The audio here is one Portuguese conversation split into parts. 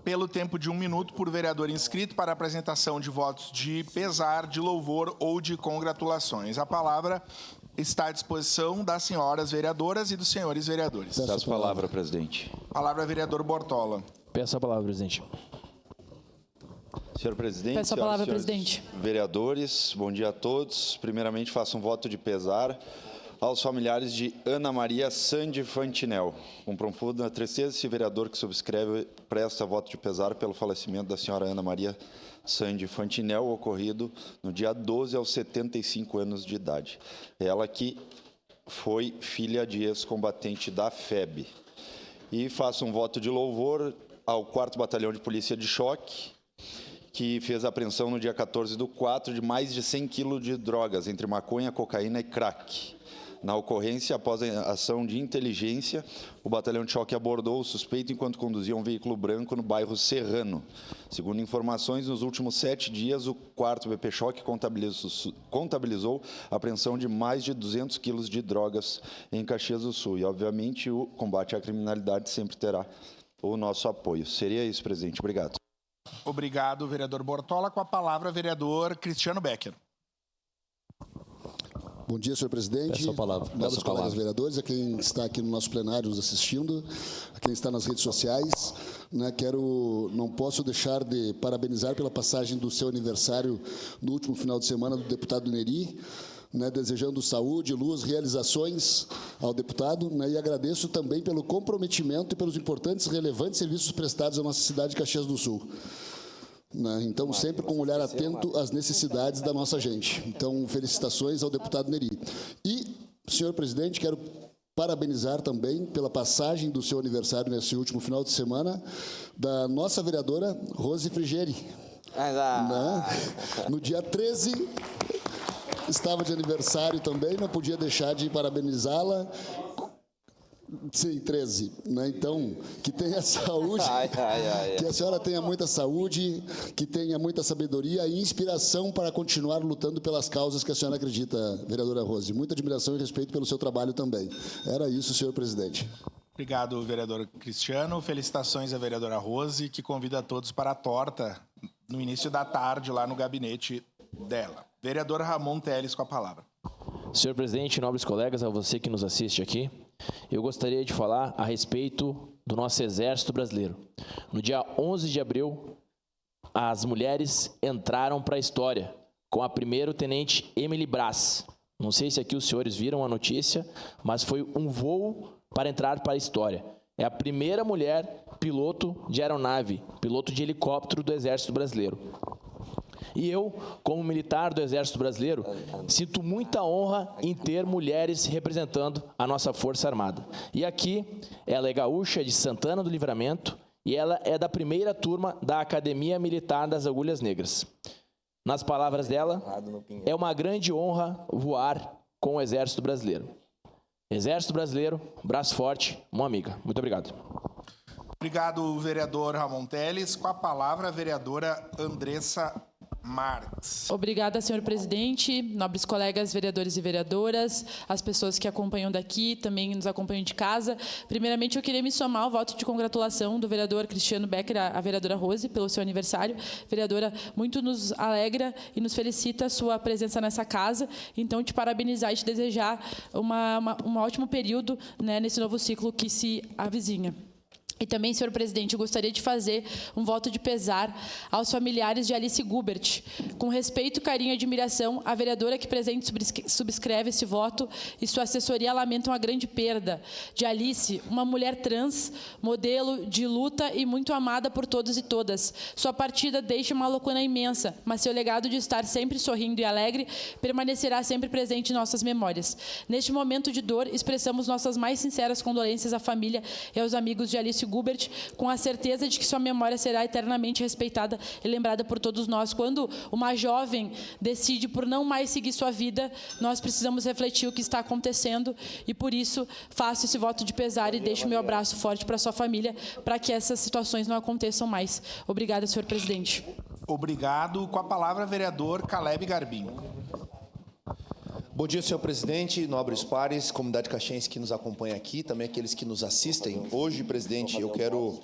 pelo tempo de 1 minuto por vereador inscrito para apresentação de votos de pesar, de louvor ou de congratulações. A palavra está à disposição das senhoras vereadoras e dos senhores vereadores. Peço a palavra, presidente. Palavra, vereador Bortola. Peço a palavra, presidente. Senhor presidente, peço a palavra, presidente. Vereadores, bom dia a todos. Primeiramente, faço um voto de pesar aos familiares de Ana Maria Sandi Fantinel. Com profunda tristeza, esse vereador que subscreve presta voto de pesar pelo falecimento da senhora Ana Maria Sandi Fantinel, ocorrido no dia 12 aos 75 anos de idade. Ela que foi filha de ex-combatente da FEB. E faço um voto de louvor ao 4º Batalhão de Polícia de Choque, que fez a apreensão no dia 14/4 de mais de 100 quilos de drogas, entre maconha, cocaína e crack. Na ocorrência, após a ação de inteligência, o batalhão de choque abordou o suspeito enquanto conduzia um veículo branco no bairro Serrano. Segundo informações, nos últimos 7 dias, o 4º BP Choque contabilizou a apreensão de mais de 200 quilos de drogas em Caxias do Sul. E, obviamente, o combate à criminalidade sempre terá o nosso apoio. Seria isso, presidente. Obrigado. Obrigado, vereador Bortola. Com a palavra, vereador Cristiano Becker. Bom dia, senhor presidente. Peço a palavra. Nobres colegas vereadores, a quem está aqui no nosso plenário nos assistindo, a quem está nas redes sociais, não posso deixar de parabenizar pela passagem do seu aniversário no último final de semana do deputado Neri, desejando saúde, luz, realizações ao deputado, e agradeço também pelo comprometimento e pelos importantes e relevantes serviços prestados à nossa cidade de Caxias do Sul. Então, sempre com um olhar atento às necessidades da nossa gente. Então, felicitações ao deputado Neri. E, senhor presidente, quero parabenizar também pela passagem do seu aniversário nesse último final de semana da nossa vereadora Rose Frigeri. No dia 13... estava de aniversário também, não podia deixar de parabenizá-la. Sim, 13. Então, que tenha saúde, que a senhora tenha muita saúde, que tenha muita sabedoria e inspiração para continuar lutando pelas causas que a senhora acredita, vereadora Rose. Muita admiração e respeito pelo seu trabalho também. Era isso, senhor presidente. Obrigado, vereador Cristiano. Felicitações à vereadora Rose, que convida a todos para a torta no início da tarde, lá no gabinete dela. Vereador Ramon Teles, com a palavra. Senhor presidente, nobres colegas, a você que nos assiste aqui, eu gostaria de falar a respeito do nosso Exército Brasileiro. No dia 11 de abril, as mulheres entraram para a história com a primeiro-tenente Emily Brás. Não sei se aqui os senhores viram a notícia, mas foi um voo para entrar para a história. É a primeira mulher piloto de aeronave, piloto de helicóptero do Exército Brasileiro. E eu, como militar do Exército Brasileiro, sinto muita honra em ter mulheres representando a nossa Força Armada. E aqui, ela é gaúcha de Santana do Livramento e ela é da primeira turma da Academia Militar das Agulhas Negras. Nas palavras dela, é uma grande honra voar com o Exército Brasileiro. Exército Brasileiro, braço forte, mão amiga. Muito obrigado. Obrigado, vereador Ramon Teles. Com a palavra, a vereadora Andressa Marques. Obrigada, senhor presidente, nobres colegas vereadores e vereadoras, as pessoas que acompanham daqui, também nos acompanham de casa. Primeiramente, eu queria me somar ao voto de congratulação do vereador Cristiano Becker, à vereadora Rose, pelo seu aniversário. Vereadora, muito nos alegra e nos felicita a sua presença nessa casa. Então, te parabenizar e te desejar um ótimo período, nesse novo ciclo que se avizinha. E também, senhor presidente, eu gostaria de fazer um voto de pesar aos familiares de Alice Gubert. Com respeito, carinho e admiração, a vereadora que presente subscreve esse voto e sua assessoria lamentam a grande perda de Alice, uma mulher trans, modelo de luta e muito amada por todos e todas. Sua partida deixa uma lacuna imensa, mas seu legado de estar sempre sorrindo e alegre permanecerá sempre presente em nossas memórias. Neste momento de dor, expressamos nossas mais sinceras condolências à família e aos amigos de Alice Gubert, com a certeza de que sua memória será eternamente respeitada e lembrada por todos nós. Quando uma jovem decide por não mais seguir sua vida, nós precisamos refletir o que está acontecendo e, por isso, faço esse voto de pesar e deixo meu abraço forte para sua família, para que essas situações não aconteçam mais. Obrigada, senhor presidente. Obrigado. Com a palavra, vereador Caleb Garbim. Bom dia, senhor presidente, nobres pares, comunidade caxiense que nos acompanha aqui, também aqueles que nos assistem. Hoje, presidente, eu quero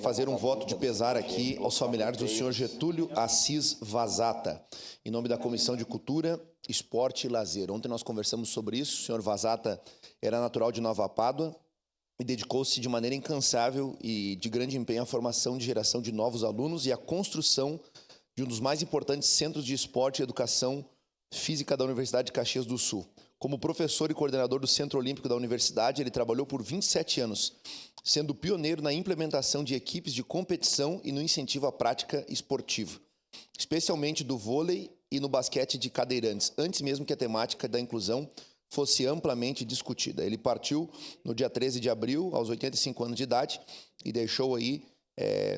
fazer um voto de pesar aqui aos familiares do senhor Getúlio Assis Vazata, em nome da Comissão de Cultura, Esporte e Lazer. Ontem nós conversamos sobre isso. O senhor Vazata era natural de Nova Pádua e dedicou-se de maneira incansável e de grande empenho à formação de geração de novos alunos e à construção de um dos mais importantes centros de esporte e educação física da Universidade de Caxias do Sul. Como professor e coordenador do Centro Olímpico da Universidade, ele trabalhou por 27 anos, sendo pioneiro na implementação de equipes de competição e no incentivo à prática esportiva, especialmente do vôlei e no basquete de cadeirantes, antes mesmo que a temática da inclusão fosse amplamente discutida. Ele partiu no dia 13 de abril, aos 85 anos de idade, e deixou aí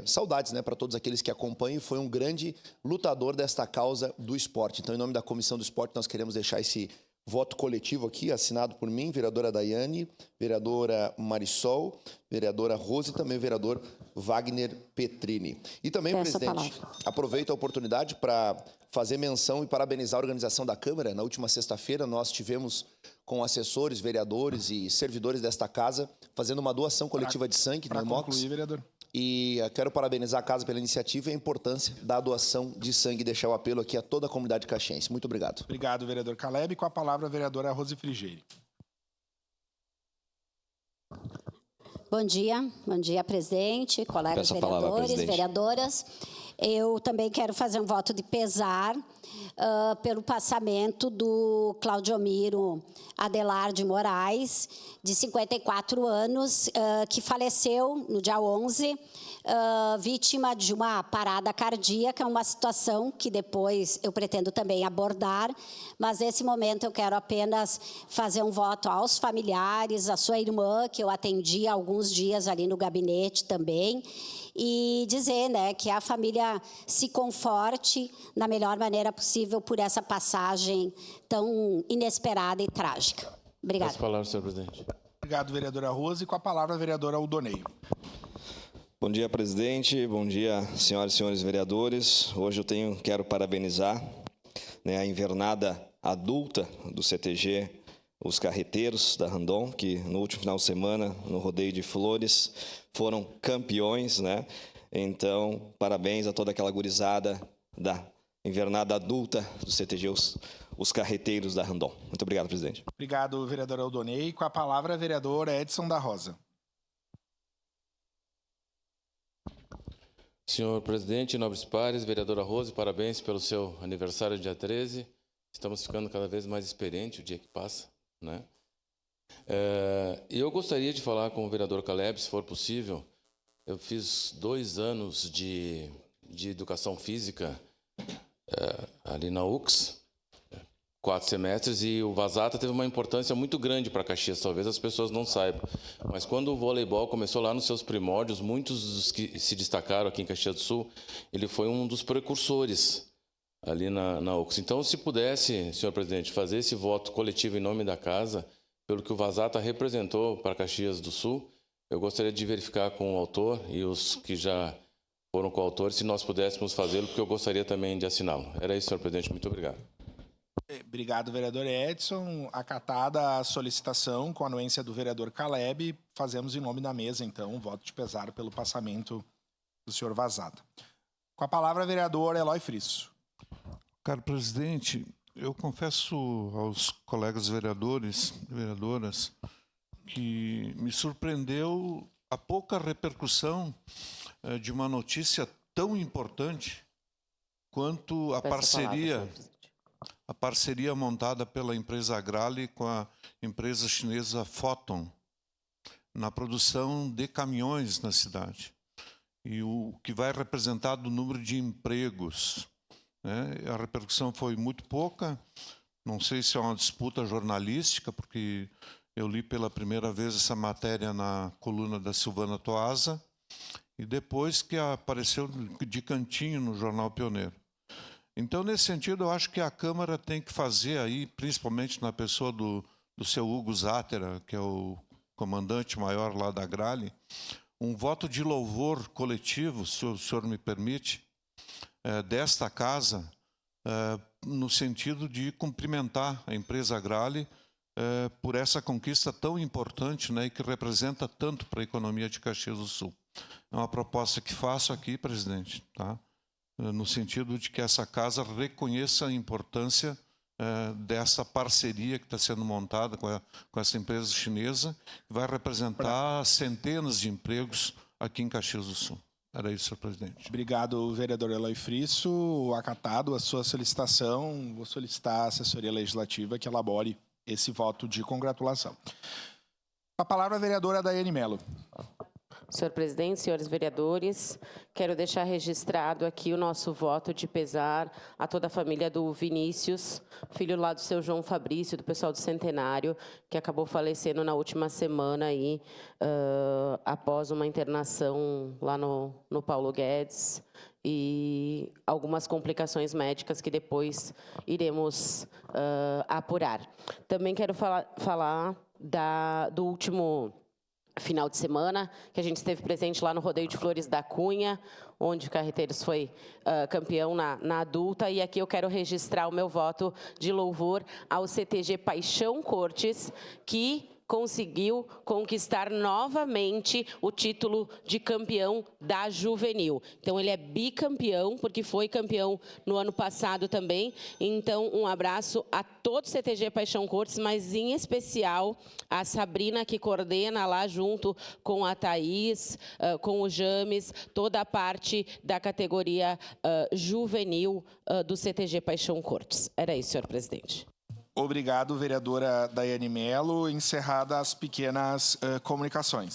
saudades, né, para todos aqueles que acompanham. Foi um grande lutador desta causa do esporte. Então, em nome da Comissão do Esporte, nós queremos deixar esse voto coletivo aqui, assinado por mim, vereadora Daiane, vereadora Marisol, vereadora Rose e também o vereador Wagner Petrini. E também, presidente, aproveito a oportunidade para fazer menção e parabenizar a organização da Câmara. Na última sexta-feira, nós tivemos com assessores, vereadores e servidores desta casa fazendo uma doação coletiva de sangue no Mox. Concluir, vereador. E quero parabenizar a casa pela iniciativa e a importância da doação de sangue e deixar o apelo aqui a toda a comunidade caxiense. Muito obrigado. Obrigado, vereador Caleb. Com a palavra, a vereadora Rose Frigerio. Bom dia, presidente, colegas vereadores, vereadoras. Eu também quero fazer um voto de pesar pelo passamento do Claudiomiro Adelar de Moraes, de 54 anos, que faleceu no dia 11, vítima de uma parada cardíaca, uma situação que depois eu pretendo também abordar, mas nesse momento eu quero apenas fazer um voto aos familiares, à sua irmã, que eu atendi há alguns dias ali no gabinete também, e dizer, né, que a família se conforte da melhor maneira possível por essa passagem tão inesperada e trágica. Obrigada. Passo a palavra, senhor presidente. Obrigado, vereadora Rose. Com a palavra, a vereadora Aldonei. Bom dia, presidente. Bom dia, senhoras e senhores vereadores. Hoje eu quero parabenizar, né, a invernada adulta do CTG, os carreteiros da Randon, que no último final de semana, no Rodeio de Flores, foram campeões, né? Então, parabéns a toda aquela gurizada da invernada adulta do CTG, os carreteiros da Randon. Muito obrigado, presidente. Obrigado, vereadora Aldonei. Com a palavra, a vereadora Edson da Rosa. Senhor presidente, nobres pares, vereadora Rose, parabéns pelo seu aniversário, dia 13. Estamos ficando cada vez mais experientes o dia que passa, né? Eu gostaria de falar com o vereador Caleb, se for possível. Eu fiz 2 anos de educação física ali na UX, 4 semestres, e o Vazata teve uma importância muito grande para Caxias, talvez as pessoas não saibam. Mas quando o voleibol começou lá nos seus primórdios, muitos dos que se destacaram aqui em Caxias do Sul, ele foi um dos precursores ali na UX. Então, se pudesse, senhor presidente, fazer esse voto coletivo em nome da casa, pelo que o Vazata representou para Caxias do Sul, eu gostaria de verificar com o autor e os que já foram coautores, se nós pudéssemos fazê-lo, porque eu gostaria também de assiná-lo. Era isso, senhor presidente. Muito obrigado. Obrigado, vereador Edson. Acatada a solicitação com a anuência do vereador Caleb, fazemos em nome da mesa, então, um voto de pesar pelo passamento do senhor Vazata. Com a palavra, vereador Eloy Frisso. Caro presidente, eu confesso aos colegas vereadores e vereadoras que me surpreendeu a pouca repercussão de uma notícia tão importante quanto a parceria montada pela empresa Agrale com a empresa chinesa Foton na produção de caminhões na cidade, e o que vai representar do número de empregos, né? A repercussão foi muito pouca. Não sei se é uma disputa jornalística, porque eu li pela primeira vez essa matéria na coluna da Silvana Toasa, e depois que apareceu de cantinho no Jornal Pioneiro. Então, nesse sentido, eu acho que a Câmara tem que fazer aí, principalmente na pessoa do seu Hugo Zátera, que é o comandante maior lá da Agrale, um voto de louvor coletivo, se o senhor me permite, desta casa, no sentido de cumprimentar a empresa Agrale por essa conquista tão importante, né, e que representa tanto para a economia de Caxias do Sul. É uma proposta que faço aqui, presidente, tá? No sentido de que essa casa reconheça a importância dessa parceria que está sendo montada com essa empresa chinesa, que vai representar centenas de empregos aqui em Caxias do Sul. Era isso, senhor presidente. Obrigado, vereador Eloy Frisso. Acatado a sua solicitação, vou solicitar à assessoria legislativa que elabore esse voto de congratulação. A palavra a vereadora Daiane Mello. Senhor presidente, senhores vereadores, quero deixar registrado aqui o nosso voto de pesar a toda a família do Vinícius, filho lá do seu João Fabrício, do pessoal do Centenário, que acabou falecendo na última semana aí, após uma internação lá no Paulo Guedes e algumas complicações médicas que depois iremos apurar. Também quero falar do último final de semana, que a gente esteve presente lá no Rodeio de Flores da Cunha, onde o Carreteiros foi campeão na adulta, e aqui eu quero registrar o meu voto de louvor ao CTG Paixão Cortes, que conseguiu conquistar novamente o título de campeão da juvenil. Então, ele é bicampeão, porque foi campeão no ano passado também. Então, um abraço a todo o CTG Paixão Cortes, mas em especial a Sabrina, que coordena lá junto com a Thaís, com o James, toda a parte da categoria juvenil do CTG Paixão Cortes. Era isso, senhor presidente. Obrigado, vereadora Daiane Mello. Encerradas as pequenas comunicações.